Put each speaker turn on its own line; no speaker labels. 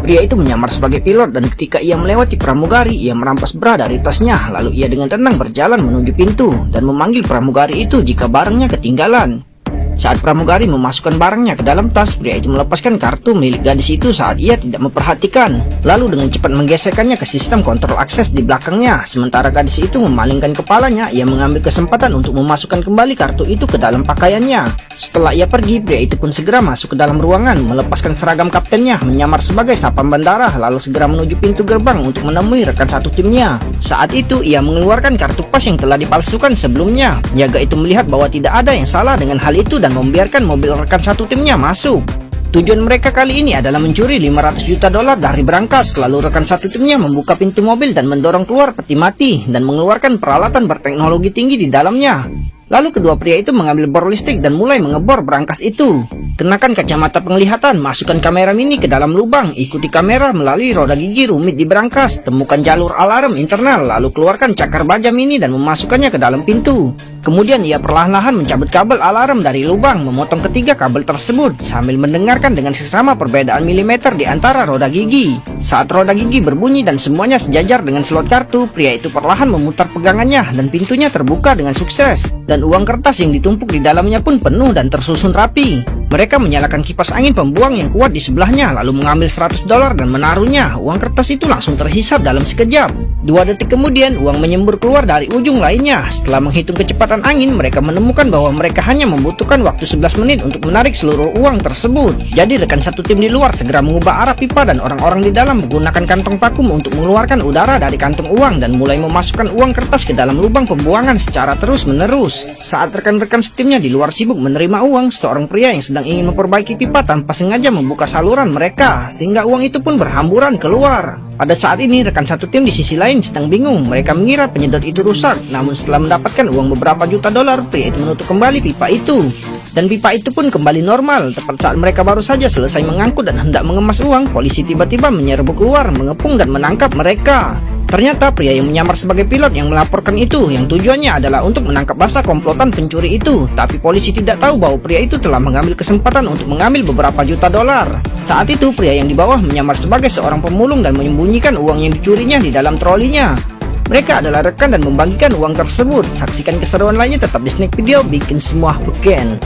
Pria itu menyamar sebagai pilot dan ketika ia melewati pramugari, ia merampas bra dari tasnya. Lalu ia dengan tenang berjalan menuju pintu dan memanggil pramugari itu jika barangnya ketinggalan. Saat pramugari memasukkan barangnya ke dalam tas, pria itu melepaskan kartu milik gadis itu saat ia tidak memperhatikan. Lalu dengan cepat menggeserkannya ke sistem kontrol akses di belakangnya. Sementara gadis itu memalingkan kepalanya, ia mengambil kesempatan untuk memasukkan kembali kartu itu ke dalam pakaiannya. Setelah ia pergi, pria itu pun segera masuk ke dalam ruangan, melepaskan seragam kaptennya, menyamar sebagai sapam bandara, lalu segera menuju pintu gerbang untuk menemui rekan satu timnya. Saat itu, ia mengeluarkan kartu pas yang telah dipalsukan sebelumnya. Penjaga itu melihat bahwa tidak ada yang salah dengan hal itu dan membiarkan mobil rekan satu timnya masuk. Tujuan mereka kali ini adalah mencuri 500 juta dolar dari berangkas. Lalu rekan satu timnya membuka pintu mobil dan mendorong keluar peti mati dan mengeluarkan peralatan berteknologi tinggi di dalamnya. Lalu kedua pria itu mengambil bor listrik dan mulai mengebor berangkas itu. Kenakan kacamata penglihatan, masukkan kamera mini ke dalam lubang, ikuti kamera melalui roda gigi rumit di berangkas, temukan jalur alarm internal, lalu keluarkan cakar baja mini dan memasukkannya ke dalam pintu. Kemudian ia perlahan-lahan mencabut kabel alarm dari lubang, memotong ketiga kabel tersebut sambil mendengarkan dengan seksama perbedaan milimeter di antara roda gigi. Saat roda gigi berbunyi dan semuanya sejajar dengan slot kartu, pria itu perlahan memutar pegangannya dan pintunya terbuka dengan sukses. Dan uang kertas yang ditumpuk di dalamnya pun penuh dan tersusun rapi. Mereka menyalakan kipas angin pembuang yang kuat di sebelahnya, lalu mengambil 100 dolar dan menaruhnya. Uang kertas itu langsung terhisap dalam sekejap. 2 detik kemudian, uang menyembur keluar dari ujung lainnya. Setelah menghitung kecepatan angin, mereka menemukan bahwa mereka hanya membutuhkan waktu 11 menit untuk menarik seluruh uang tersebut. Jadi rekan satu tim di luar segera mengubah arah pipa dan orang-orang di dalam menggunakan kantong vakum untuk mengeluarkan udara dari kantong uang dan mulai memasukkan uang kertas ke dalam lubang pembuangan secara terus-menerus. Saat rekan-rekan setimnya di luar sibuk menerima uang, seorang pria yang sedang ingin memperbaiki pipa tanpa sengaja membuka saluran mereka, sehingga uang itu pun berhamburan keluar. Pada saat ini rekan satu tim di sisi lain sedang bingung. Mereka mengira penyedot itu rusak, namun setelah mendapatkan uang beberapa juta dolar, pria itu menutup kembali pipa itu. Dan pipa itu pun kembali normal. Tepat saat mereka baru saja selesai mengangkut dan hendak mengemas uang, polisi tiba-tiba menyerbu keluar, mengepung dan menangkap mereka. Ternyata pria yang menyamar sebagai pilot yang melaporkan itu, yang tujuannya adalah untuk menangkap basah komplotan pencuri itu. Tapi polisi tidak tahu bahwa pria itu telah mengambil kesempatan untuk mengambil beberapa juta dolar. Saat itu pria yang di bawah menyamar sebagai seorang pemulung dan menyembunyikan uang yang dicurinya di dalam trolinya. Mereka adalah rekan dan membagikan uang tersebut. Saksikan keseruan lainnya tetap di Snack Video, bikin semua weekend.